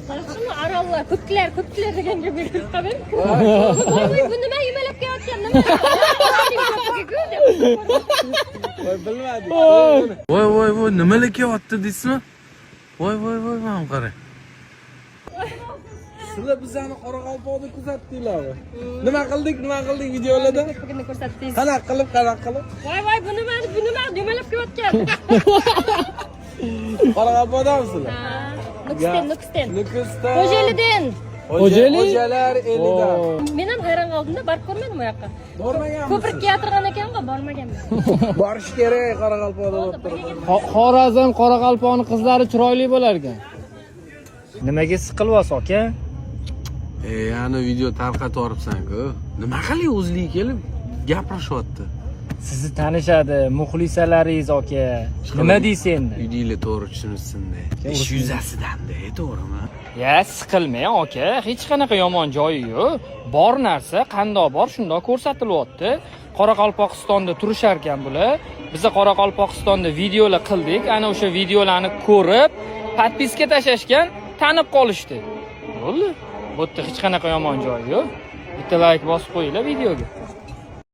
Qarashmi, arallar, ko'plar degan gapga kirib qoldim. Voy, bu nima yumalab kelayotgan, nima? Voy, bilmadim. Voy, nimalar kelyapti deysizmi? Voy, mana qarang. Sizlar bizani Qoraqalpoqda kuzatdinglarmi? Nima qildik videolarda? Ko'pligini ko'rsatdingiz. Qanaqa qilib? Voy, bu nima yumalab kelayotgan. Qoraqalpoqdamisizlar? Nukusdan. Nukusdan. Xo'jalidan. Xo'jalar elidan. Men ham hayron qoldimda, borib ko'rmadim u yoqqa. Bormaganmisiz? Ko'prikka yotirgan ekan-ku, bormaganman. Borish kerak Qoraqalpoqda bo'lib turibdi. Xorazm Qoraqalpoqning qizlari chiroyli bo'lar ekan. Nimaga siqilyapsiz aka? Ana video tarqatib yoribsan-ku. Nima qilay o'zliga kelib gapirishyapti. Sizni tanishadi, muxlisalaringiz aka. Nima deysiz endi? Uyingizlar to'g'ri tushunsin-da. Ish yuzasidan-da, to'g'rimi? Ya, siqilmang aka, hech qanaqa yomon joyi yo'q. Bor narsa qandoq bor, shundoq ko'rsatilyapti. Qoraqalpog'istonda turishar ekan bular. Biz Qoraqalpog'istonda videolar qildik. Ana o'sha videolarni ko'rib, podpiska tashashgan, tanib qolishdi. Bo'ldi. Bu yerda hech qanaqa yomon joyi yo'q. Bitta like bosib qo'yinglar videoga.